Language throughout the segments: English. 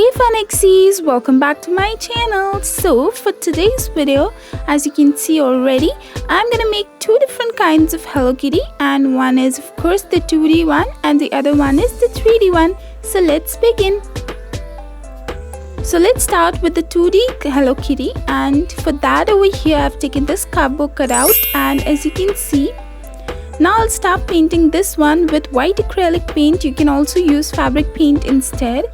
Hey Funexies, welcome back to my channel. So for today's video, as you can see already, I'm gonna make two different kinds of Hello Kitty, and one is of course the 2D one and the other one is the 3D one. So let's begin. So let's start with the 2D Hello Kitty, and for that over here I've taken this cardboard cutout, and as you can see, now I'll start painting this one with white acrylic paint. You can also use fabric paint instead.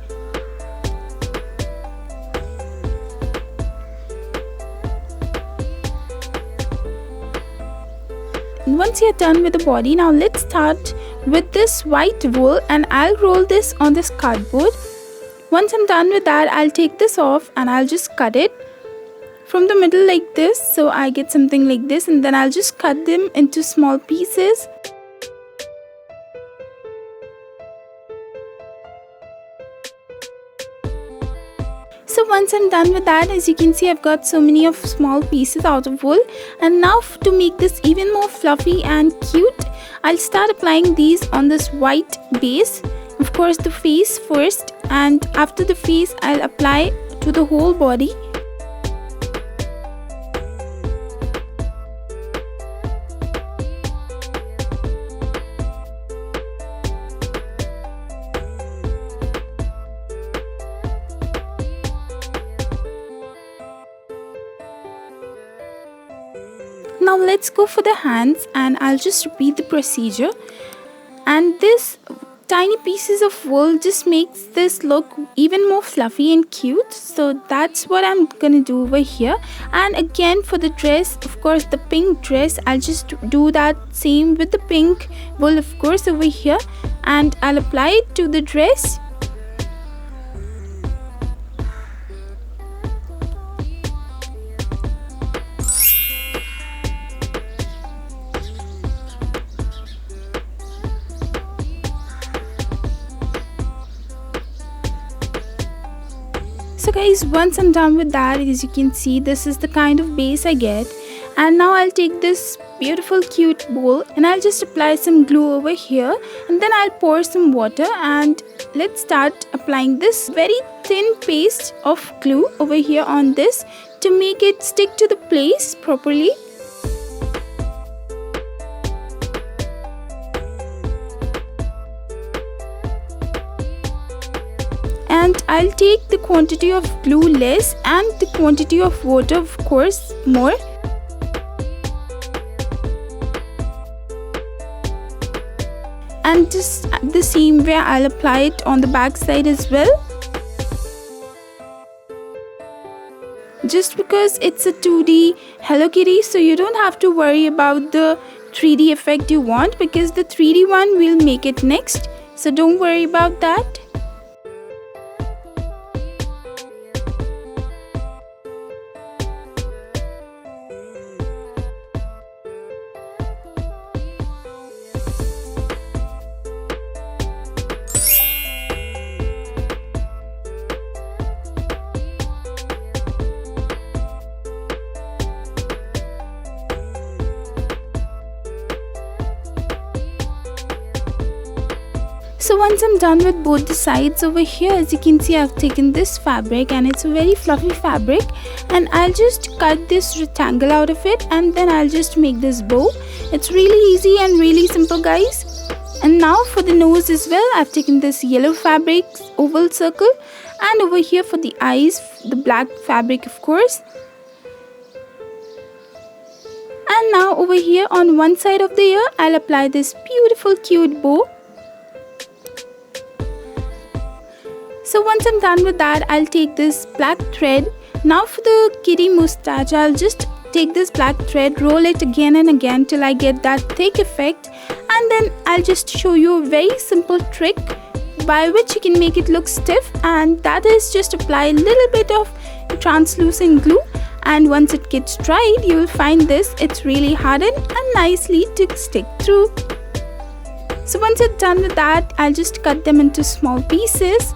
And once you're done with the body, now let's start with this white wool, and I'll roll this on this cardboard. Once I'm done with that, I'll take this off and I'll just cut it from the middle like this, so I get something like this, and then I'll just cut them into small pieces. So once I'm done with that, as you can see, I've got so many of small pieces out of wool, and now to make this even more fluffy and cute, I'll start applying these on this white base. Of course the face first, and after the face I'll apply to the whole body. Now let's go for the hands, and I'll just repeat the procedure. And this tiny pieces of wool just makes this look even more fluffy and cute, so that's what I'm gonna do over here. And again for the dress, of course the pink dress, I'll just do that same with the pink wool of course over here, and I'll apply it to the dress. So guys, once I'm done with that, as you can see, this is the kind of base I get. And now I'll take this beautiful cute bowl and I'll just apply some glue over here, and then I'll pour some water, and let's start applying this very thin paste of glue over here on this to make it stick to the place properly. And I'll take the quantity of glue less and the quantity of water of course more. And just the same way I'll apply it on the back side as well. Just because it's a 2D Hello Kitty, so you don't have to worry about the 3D effect you want, because the 3D one will make it next, so don't worry about that. So once I'm done with both the sides over here, as you can see, I've taken this fabric, and it's a very fluffy fabric, and I'll just cut this rectangle out of it, and then I'll just make this bow. It's really easy and really simple guys. And now for the nose as well, I've taken this yellow fabric oval circle, and over here for the eyes, the black fabric of course. And now over here on one side of the ear, I'll apply this beautiful cute bow. So once I'm done with that, I'll take this black thread. Now for the kitty mustache, I'll just take this black thread, roll it again and again till I get that thick effect, and then I'll just show you a very simple trick by which you can make it look stiff, and that is just apply a little bit of translucent glue, and once it gets dried, you will find this, it's really hardened and nicely to stick through. So once you're done with that, I'll just cut them into small pieces.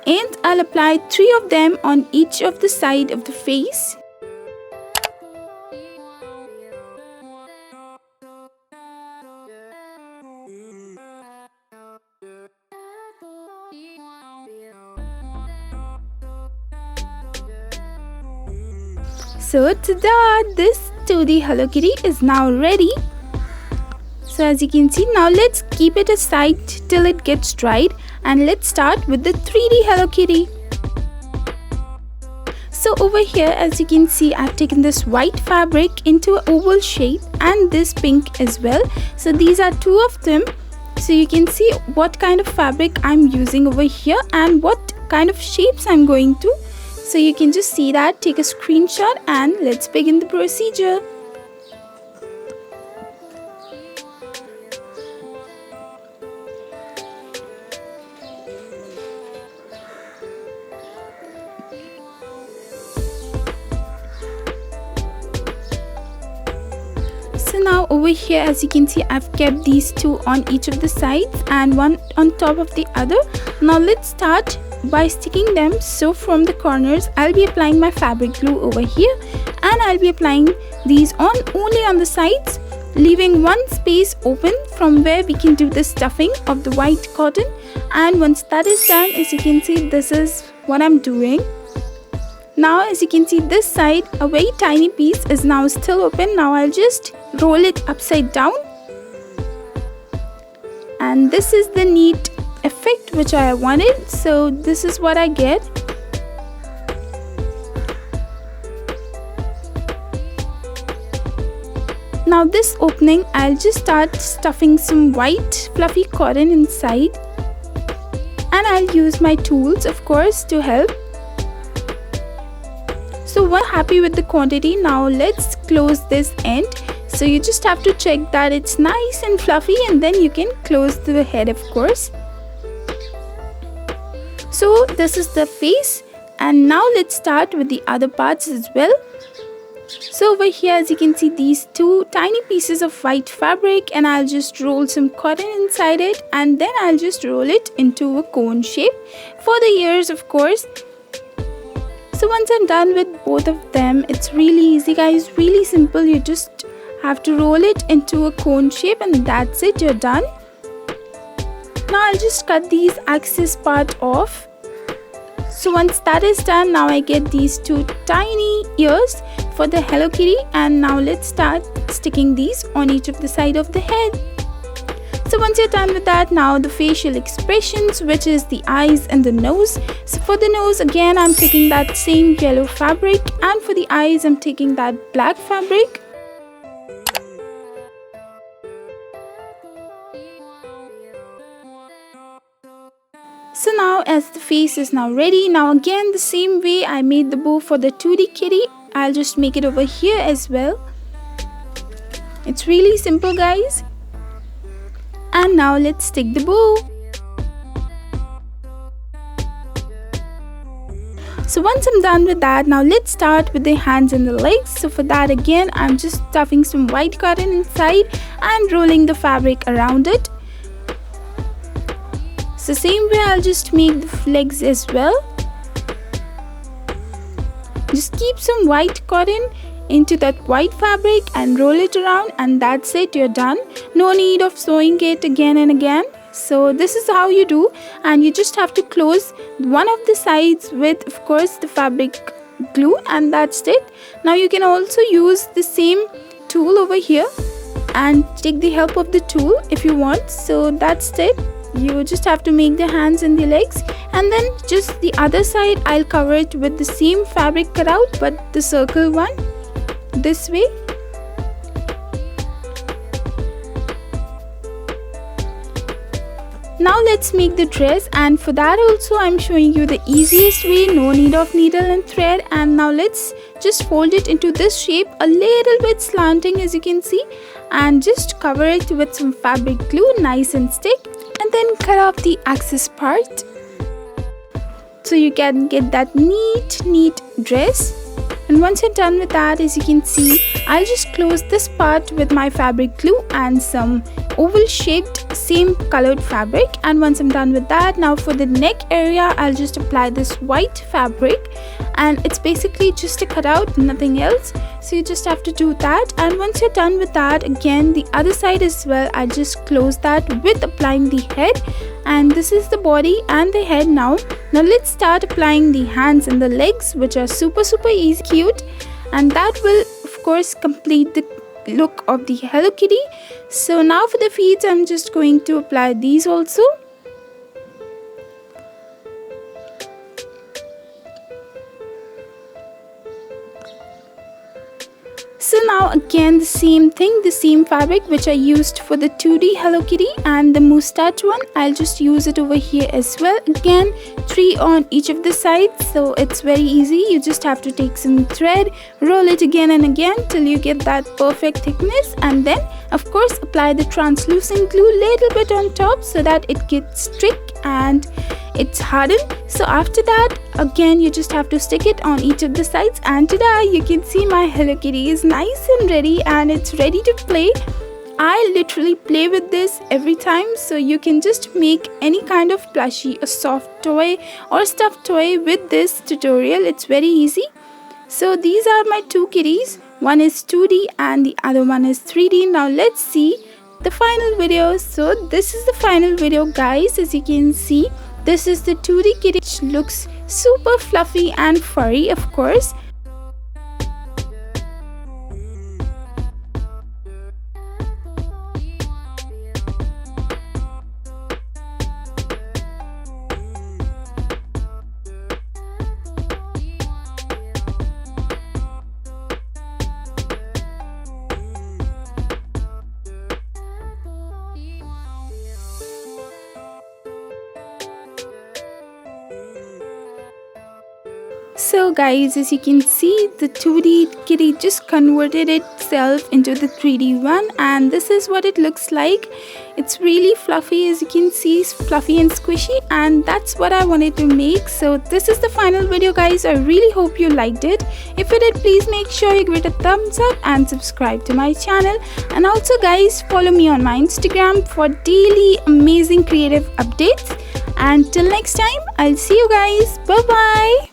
And I'll apply 3 of them on each of the side of the face. So ta-da! This 2D Hello Kitty is now ready. So as you can see, now let's keep it aside till it gets dried, and let's start with the 3D Hello Kitty. So over here, as you can see, I've taken this white fabric into an oval shape and this pink as well. So these are two of them. So you can see what kind of fabric I'm using over here and what kind of shapes I'm going to. So you can just see that, take a screenshot, and let's begin the procedure. So now over here, as you can see, I've kept these two on each of the sides and one on top of the other. Now let's start by sticking them. So from the corners, I'll be applying my fabric glue over here, and I'll be applying these only on the sides, leaving one space open from where we can do the stuffing of the white cotton. And once that is done, as you can see, this is what I'm doing. Now as you can see, this side, a very tiny piece is now still open. Now I'll just roll it upside down, and this is the neat effect which I wanted. So this is what I get. Now this opening, I'll just start stuffing some white fluffy cotton inside, and I'll use my tools, of course, to help. So once happy with the quantity, now let's close this end. So you just have to check that it's nice and fluffy, and then you can close the head, of course. So this is the face, and now let's start with the other parts as well. So over here, as you can see, these two tiny pieces of white fabric, and I'll just roll some cotton inside it, and then I'll just roll it into a cone shape for the ears, of course. So once I'm done with both of them, it's really easy, guys, really simple. You just have to roll it into a cone shape, and that's it, you're done. Now I'll just cut these axis part off. So once that is done, now I get these two tiny ears for the Hello Kitty, and now let's start sticking these on each of the side of the head. So once you're done with that, now the facial expressions, which is the eyes and the nose. So for the nose, again, I'm taking that same yellow fabric, and for the eyes, I'm taking that black fabric. So now as the face is now ready, now again the same way I made the bow for the 2D kitty, I'll just make it over here as well. It's really simple, guys. And now let's stick the bow. So once I'm done with that, now let's start with the hands and the legs. So for that, again, I'm just stuffing some white cotton inside and rolling the fabric around it. So same way, I'll just make the legs as well. Just keep some white cotton into that white fabric and roll it around, and that's it, you're done. No need of sewing it again and again. So this is how you do, and you just have to close one of the sides with, of course, the fabric glue, and that's it. Now you can also use the same tool over here and take the help of the tool if you want. So that's it. You just have to make the hands and the legs, and then just the other side, I'll cover it with the same fabric cutout, but the circle one, this way. Now let's make the dress, and for that also I'm showing you the easiest way, no need of needle and thread. And now let's just fold it into this shape, a little bit slanting, as you can see, and just cover it with some fabric glue, nice and stick, and then cut off the axis part so you can get that neat dress. And once you're done with that, as you can see, I'll just close this part with my fabric glue and some oval shaped same colored fabric. And once I'm done with that, now for the neck area, I'll just apply this white fabric, and it's basically just a cutout, nothing else. So you just have to do that. And once you're done with that, again the other side as well, I just close that with applying the head. And this is the body and the head. Now let's start applying the hands and the legs, which are super easy, cute. and that will of course complete the look of the Hello Kitty. So now for the feet, I'm just going to apply these also. So now again the same thing, the same fabric which I used for the 2D Hello Kitty and the moustache one, I'll just use it over here as well. Again 3 on each of the sides, so it's very easy. You just have to take some thread, roll it again and again till you get that perfect thickness, and then of course apply the translucent glue little bit on top so that it gets stick and it's hardened. So after that again you just have to stick it on each of the sides, and ta-da, you can see my Hello Kitty is nice and ready and it's ready to play. I literally play with this every time, so you can just make any kind of plushie, a soft toy or stuffed toy with this tutorial. It's very easy. So these are my 2 kitties, one is 2D and the other one is 3D. Now let's see the final video. So this is the final video guys. As you can see, this is the 2D kitty, which looks super fluffy and furry of course. So guys, as you can see, the 2D kitty just converted itself into the 3D one, and this is what it looks like. It's really fluffy, as you can see, it's fluffy and squishy, and that's what I wanted to make. So this is the final video guys. I really hope you liked it. If you did, please make sure you give it a thumbs up and subscribe to my channel. And also guys, follow me on my Instagram for daily amazing creative updates. And till next time, I'll see you guys. Bye bye.